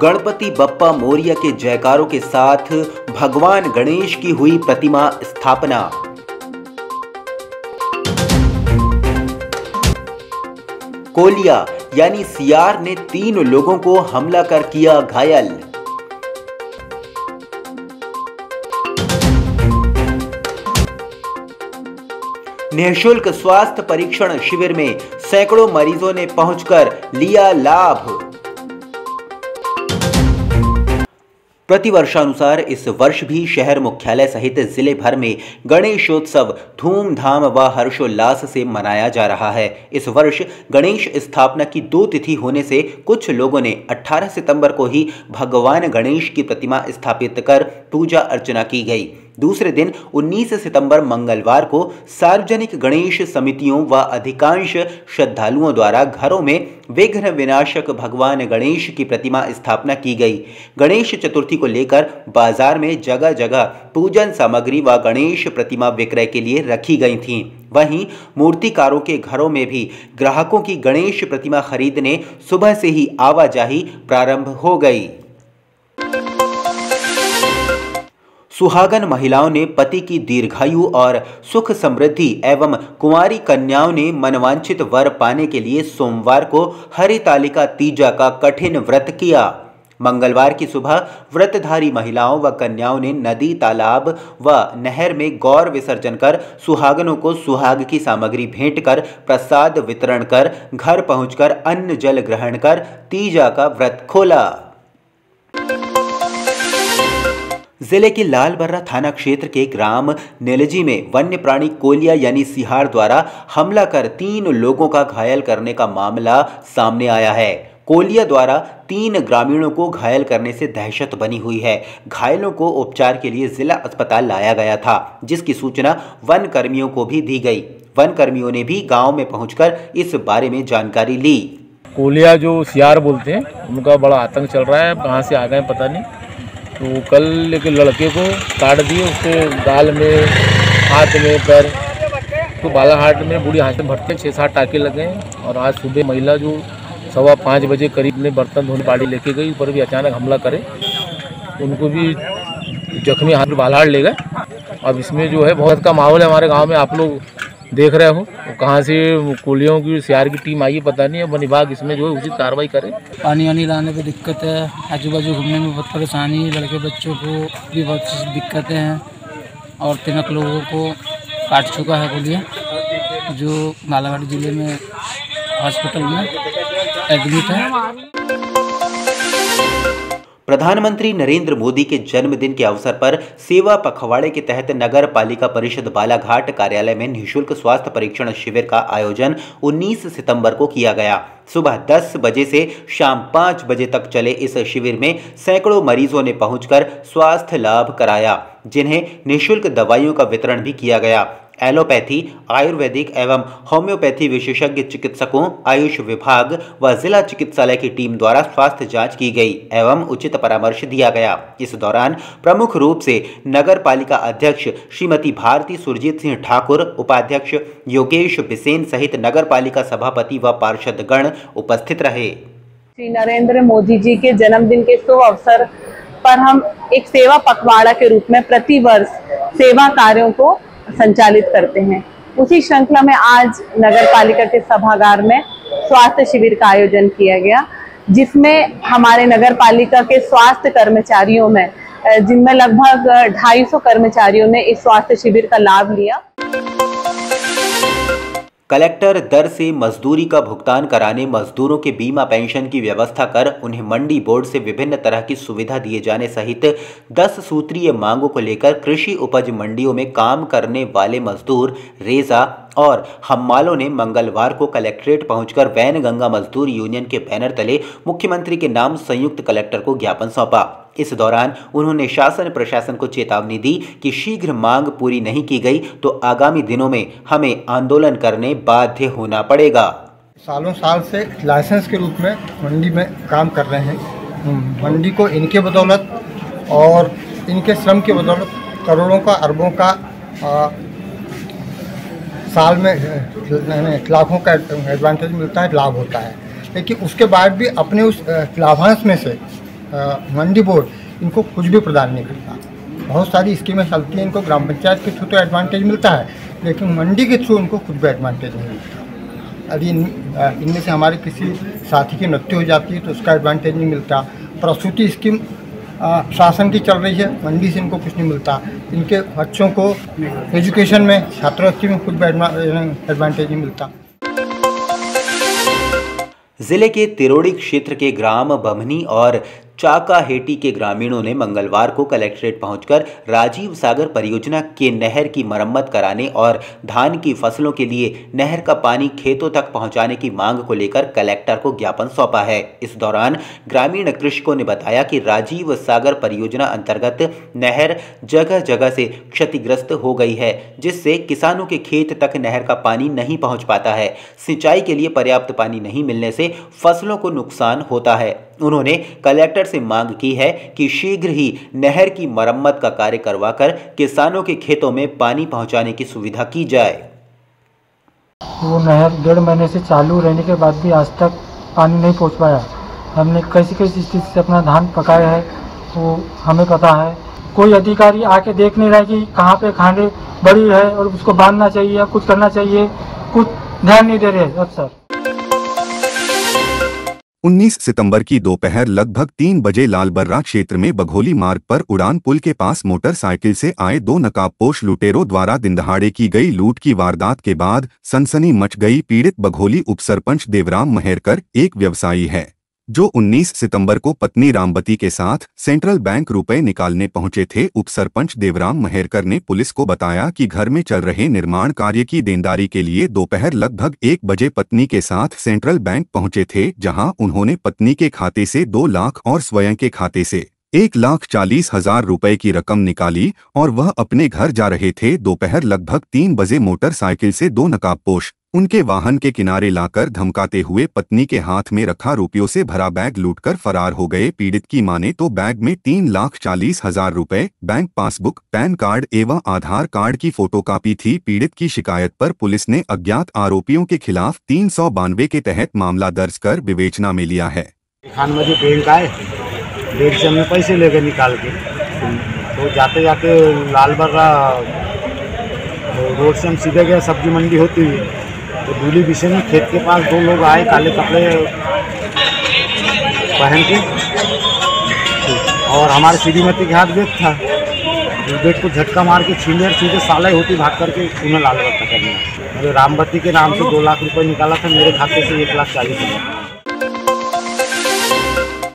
गणपति बप्पा मोरिया के जयकारों के साथ भगवान गणेश की हुई प्रतिमा स्थापना। कोलिया यानी सियार ने 3 लोगों को हमला कर किया घायल। निःशुल्क स्वास्थ्य परीक्षण शिविर में सैकड़ों मरीजों ने पहुंचकर लिया लाभ। प्रतिवर्षानुसार इस वर्ष भी शहर मुख्यालय सहित जिले भर में गणेशोत्सव धूमधाम व हर्षोल्लास से मनाया जा रहा है। इस वर्ष गणेश स्थापना की 2 तिथि होने से कुछ लोगों ने 18 सितंबर को ही भगवान गणेश की प्रतिमा स्थापित कर पूजा अर्चना की गई। दूसरे दिन 19 सितंबर मंगलवार को सार्वजनिक गणेश समितियों व अधिकांश श्रद्धालुओं द्वारा घरों में विघ्न विनाशक भगवान गणेश की प्रतिमा स्थापना की गई। गणेश चतुर्थी को लेकर बाजार में जगह जगह पूजन सामग्री व गणेश प्रतिमा विक्रय के लिए रखी गई थीं। वहीं मूर्तिकारों के घरों में भी ग्राहकों की गणेश प्रतिमा खरीदने सुबह से ही आवाजाही प्रारंभ हो गई। सुहागन महिलाओं ने पति की दीर्घायु और सुख समृद्धि एवं कुंवारी कन्याओं ने मनवांछित वर पाने के लिए सोमवार को हरितालिका तीजा का कठिन व्रत किया। मंगलवार की सुबह व्रतधारी महिलाओं व कन्याओं ने नदी, तालाब व नहर में गौर विसर्जन कर सुहागनों को सुहाग की सामग्री भेंट कर प्रसाद वितरण कर घर पहुंचकर अन्न जल ग्रहण कर तीजा का व्रत खोला। जिले के लालबर्रा थाना क्षेत्र के ग्राम नेलजी में वन्य प्राणी कोलिया यानी सियार द्वारा हमला कर 3 लोगों का घायल करने का मामला सामने आया है। कोलिया द्वारा 3 ग्रामीणों को घायल करने से दहशत बनी हुई है। घायलों को उपचार के लिए जिला अस्पताल लाया गया था, जिसकी सूचना वन कर्मियों को भी दी गई। वन कर्मियों ने भी गांव में पहुंचकर इस बारे में जानकारी ली। कोलिया जो सियार बोलते हैं, उनका बड़ा आतंक चल रहा है। कहाँ से आ गए पता नहीं। तो कल एक लड़के को काट दिए, उसके गाल में, हाथ में, पैर तो बालाघाट में बूढ़ी हाथ में भटके 6-7 टाके लगे। और आज सुबह महिला जो 5:15 बजे करीब में बर्तन धोने पाड़ी लेके गई, पर भी अचानक हमला करे, उनको भी जख्मी हाथ में बालाघाट ले गए। अब इसमें जो है बहुत का माहौल है हमारे गांव में, आप लोग देख रहे हो। कहाँ से कोलियों की सियार की टीम आई है पता नहीं है। वन विभाग इसमें जो है उचित कार्रवाई करे। पानी वानी लाने पे दिक्कत है, आजू बाजू घूमने में बहुत परेशानी है, लड़के बच्चों को भी बहुत दिक्कतें हैं। और 3 लोगों को काट चुका है कोलिया, जो बालाघाट जिले में हॉस्पिटल में एडमिट है। प्रधानमंत्री नरेंद्र मोदी के जन्मदिन के अवसर पर सेवा पखवाड़े के तहत नगर पालिका परिषद बालाघाट कार्यालय में निःशुल्क स्वास्थ्य परीक्षण शिविर का आयोजन 19 सितंबर को किया गया। सुबह 10 बजे से शाम 5 बजे तक चले इस शिविर में सैकड़ों मरीजों ने पहुंचकर स्वास्थ्य लाभ कराया, जिन्हें निःशुल्क दवाइयों का वितरण भी किया गया। एलोपैथी, आयुर्वेदिक एवं होम्योपैथी विशेषज्ञ चिकित्सकों, आयुष विभाग व जिला चिकित्सालय की टीम द्वारा स्वास्थ्य जांच की गई एवं उचित परामर्श दिया गया। इस दौरान प्रमुख रूप से नगर पालिका अध्यक्ष श्रीमती भारती सुरजीत सिंह ठाकुर, उपाध्यक्ष योगेश बिसेन सहित नगर पालिका सभापति व पार्षदगण उपस्थित रहे। श्री नरेंद्र मोदी जी के जन्मदिन के शुभ अवसर पर हम एक सेवा पखवाड़ा के रूप में प्रतिवर्ष सेवा कार्यों को संचालित करते हैं। उसी श्रृंखला में आज नगर पालिका के सभागार में स्वास्थ्य शिविर का आयोजन किया गया, जिसमें हमारे नगर पालिका के स्वास्थ्य कर्मचारियों में, जिनमें लगभग 250 कर्मचारियों ने इस स्वास्थ्य शिविर का लाभ लिया। कलेक्टर दर से मजदूरी का भुगतान कराने, मजदूरों के बीमा पेंशन की व्यवस्था कर उन्हें मंडी बोर्ड से विभिन्न तरह की सुविधा दिए जाने सहित 10 सूत्रीय मांगों को लेकर कृषि उपज मंडियों में काम करने वाले मजदूर, रेजा और हम्मालों ने मंगलवार को कलेक्ट्रेट पहुंचकर वैनगंगा मजदूर यूनियन के बैनर तले मुख्यमंत्री के नाम संयुक्त कलेक्टर को ज्ञापन सौंपा। इस दौरान उन्होंने शासन प्रशासन को चेतावनी दी कि शीघ्र मांग पूरी नहीं की गई तो आगामी दिनों में हमें आंदोलन करने बाध्य होना पड़ेगा। सालों साल से लाइसेंस के रूप में मंडी में काम कर रहे हैं। मंडी को इनके बदौलत और इनके श्रम की बदौलत करोड़ों का, अरबों का साल में लाखों का एडवांटेज मिलता है, लाभ होता है। लेकिन उसके बाद भी अपने उस लाभांश में से मंडी बोर्ड इनको कुछ भी प्रदान नहीं करता। बहुत सारी स्कीमें चलती हैं, इनको ग्राम पंचायत के थ्रू तो एडवांटेज मिलता है, लेकिन मंडी के थ्रू उनको कुछ भी एडवांटेज नहीं मिलता। यदि इनमें से हमारे किसी साथी की मृत्यु हो जाती है तो उसका एडवांटेज नहीं मिलता। प्रसूति स्कीम शासन की चल रही है, मंडी से इनको कुछ नहीं मिलता। इनके बच्चों को एजुकेशन में छात्रवृत्ति में कुछ भी एडवांटेज नहीं मिलता। जिले के तिरोड़ी क्षेत्र के ग्राम बमनी और चाकाहेटी के ग्रामीणों ने मंगलवार को कलेक्ट्रेट पहुंचकर राजीव सागर परियोजना के नहर की मरम्मत कराने और धान की फसलों के लिए नहर का पानी खेतों तक पहुंचाने की मांग को लेकर कलेक्टर को ज्ञापन सौंपा है। इस दौरान ग्रामीण कृषकों ने बताया कि राजीव सागर परियोजना अंतर्गत नहर जगह जगह से क्षतिग्रस्त हो गई है, जिससे किसानों के खेत तक नहर का पानी नहीं पहुंच पाता है। सिंचाई के लिए पर्याप्त पानी नहीं मिलने से फसलों को नुकसान होता है। उन्होंने कलेक्टर से मांग की है कि शीघ्र ही नहर की मरम्मत का कार्य करवाकर किसानों के खेतों में पानी पहुंचाने की सुविधा की जाए। वो नहर 1.5 महीने से चालू रहने के बाद भी आज तक पानी नहीं पहुंच पाया। हमने कैसी कैसी स्थिति से अपना धान पकाया है वो हमें पता है। कोई अधिकारी आके देख नहीं रहा कि कहाँ पे खाने बड़ी है और उसको बांधना चाहिए या कुछ करना चाहिए, कुछ ध्यान नहीं दे रहे अफसर। 19 सितंबर की दोपहर लगभग 3 बजे लालबर्रा क्षेत्र में बघोली मार्ग पर उड़ान पुल के पास मोटरसाइकिल से आए 2 नकाबपोश लुटेरों द्वारा दिनदहाड़े की गई लूट की वारदात के बाद सनसनी मच गई। पीड़ित बघोली उपसरपंच देवराम मेहरकर एक व्यवसायी है जो 19 सितंबर को पत्नी रामबती के साथ सेंट्रल बैंक रुपए निकालने पहुंचे थे। उपसरपंच देवराम मेहरकर ने पुलिस को बताया कि घर में चल रहे निर्माण कार्य की देनदारी के लिए दोपहर लगभग 1 बजे पत्नी के साथ सेंट्रल बैंक पहुंचे थे, जहां उन्होंने पत्नी के खाते से 2 लाख और स्वयं के खाते से 1,40,000 रुपए की रकम निकाली और वह अपने घर जा रहे थे। दोपहर लगभग 3 बजे मोटरसाइकिल से 2 नकाबपोश उनके वाहन के किनारे लाकर धमकाते हुए पत्नी के हाथ में रखा रुपयों से भरा बैग लूटकर फरार हो गए। पीड़ित की माने तो बैग में 3,40,000 रुपए, बैंक पासबुक, पैन कार्ड एवं आधार कार्ड की फोटोकॉपी थी। पीड़ित की शिकायत पर पुलिस ने अज्ञात आरोपियों के खिलाफ 392 के तहत मामला दर्ज कर विवेचना में लिया है। खानमती बैंक आए, बैंक से हमने पैसे लेकर निकाल के तो जाते जाते लालबर्रा रोड से हम सीधे गए सब्जी मंडी होती हुई, तो दूली विषय में खेत के पास 2 लोग आए काले कपड़े पहन के और हमारे श्रीमती के हाथ बैग था। उस बैग को झटका मार के छीने और सीधे साले होती भाग करके उन्हें लालबर्रा कर दिया। मेरे रामबती के नाम से 2 लाख रुपए निकाला था, मेरे खाते से 1,40,000।